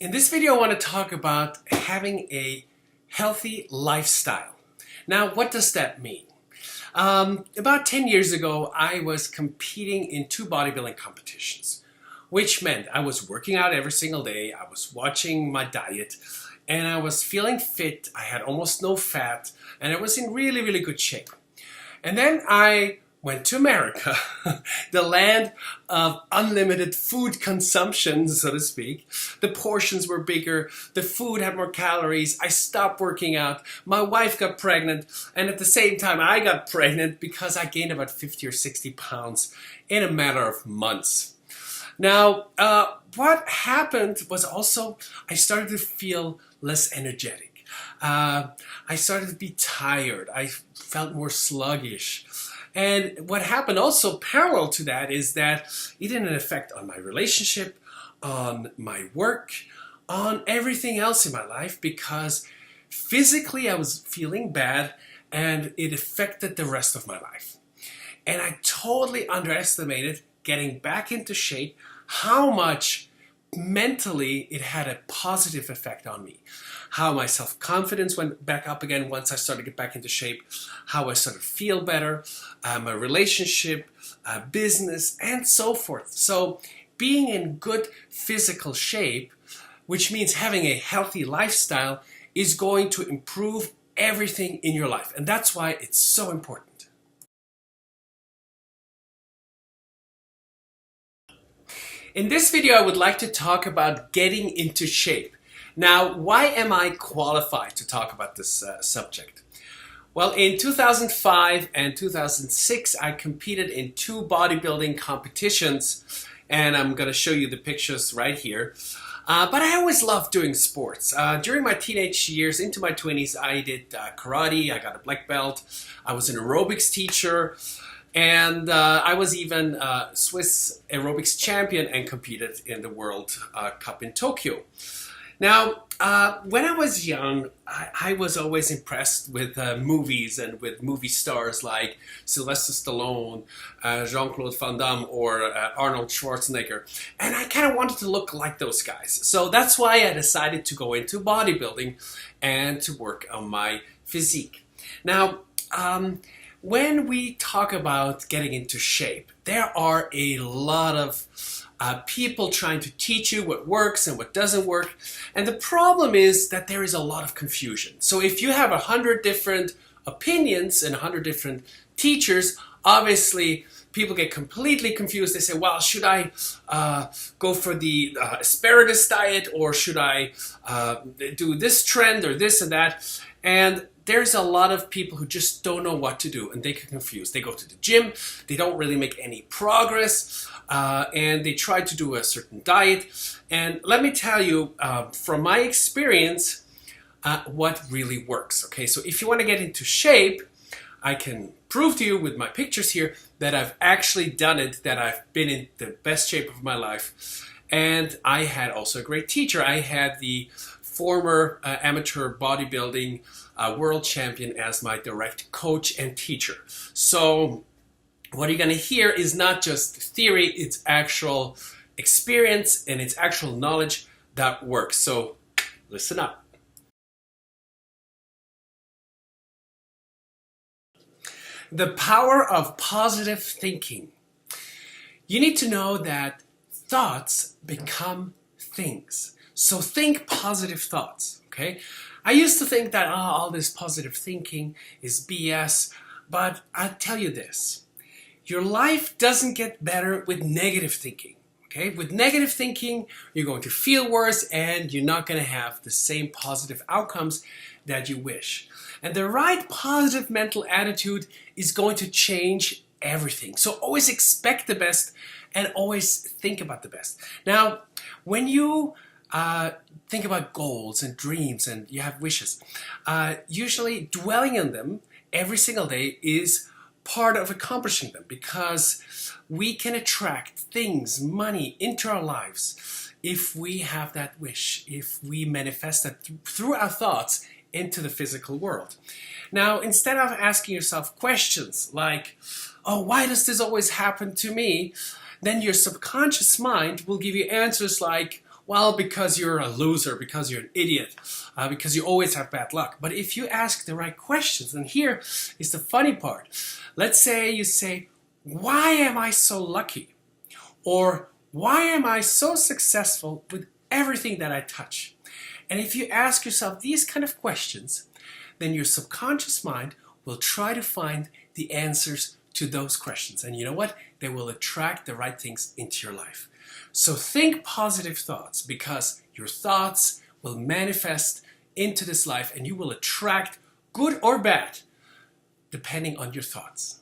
In this video, I want to talk about having a healthy lifestyle. Now, what does that mean? About 10 years ago, I was competing in two bodybuilding competitions, which meant I was working out every single day, I was watching my diet, and I was feeling fit. I had almost no fat, and I was in really, really good shape. And then I went to America, the land of unlimited food consumption, so to speak. The portions were bigger, the food had more calories, I stopped working out, my wife got pregnant, and at the same time I got pregnant because I gained about 50 or 60 pounds in a matter of months. Now, what happened was also I started to feel less energetic. I started to be tired, I felt more sluggish. And what happened also parallel to that is that it had an effect on my relationship, on my work, on everything else in my life, because physically I was feeling bad and it affected the rest of my life. And I totally underestimated getting back into shape, how much mentally it had a positive effect on me. How my self-confidence went back up again once I started to get back into shape, how I started to feel better, my relationship, business, and so forth. So being in good physical shape, which means having a healthy lifestyle, is going to improve everything in your life. And that's why it's so important. In this video, I would like to talk about getting into shape. Now, why am I qualified to talk about this subject? Well, in 2005 and 2006, I competed in two bodybuilding competitions, and I'm going to show you the pictures right here. But I always loved doing sports. During my teenage years, into my 20s, I did karate, I got a black belt, I was an aerobics teacher, and I was even a Swiss aerobics champion and competed in the World Cup in Tokyo. Now, when I was young, I was always impressed with movies and with movie stars like Sylvester Stallone, Jean-Claude Van Damme, or Arnold Schwarzenegger. And I kind of wanted to look like those guys. So that's why I decided to go into bodybuilding and to work on my physique. Now, when we talk about getting into shape, there are a lot of people trying to teach you what works and what doesn't work. And the problem is that there is a lot of confusion. So if you have 100 different opinions and 100 different teachers, obviously people get completely confused. They say, well, should I go for the asparagus diet, or should I do this trend or this and that? And there's a lot of people who just don't know what to do, and they get confused. They go to the gym, they don't really make any progress, and they try to do a certain diet. And let me tell you, from my experience, what really works. Okay, so if you want to get into shape, I can prove to you with my pictures here that I've actually done it, that I've been in the best shape of my life. And I had also a great teacher. I had the former amateur bodybuilding world champion as my direct coach and teacher. So what you're going to hear is not just theory, it's actual experience and it's actual knowledge that works. So listen up. The power of positive thinking. You need to know that thoughts become things. So think positive thoughts, okay? I used to think that all this positive thinking is BS, but I'll tell you this. Your life doesn't get better with negative thinking, okay? With negative thinking, you're going to feel worse and you're not going to have the same positive outcomes that you wish. And the right positive mental attitude is going to change everything. So always expect the best and always think about the best. Now, when you think about goals and dreams and you have wishes, usually dwelling on them every single day is part of accomplishing them, because we can attract things, money into our lives if we have that wish, if we manifest that through our thoughts into the physical world. Now, instead of asking yourself questions like, oh, why does this always happen to me? Then your subconscious mind will give you answers like, Well, because you're a loser, because you're an idiot, because you always have bad luck. But if you ask the right questions, and here is the funny part. Let's say you say, why am I so lucky? Or why am I so successful with everything that I touch? And if you ask yourself these kind of questions, then your subconscious mind will try to find the answers to those questions. And you know what? They will attract the right things into your life. So think positive thoughts, because your thoughts will manifest into this life and you will attract good or bad depending on your thoughts.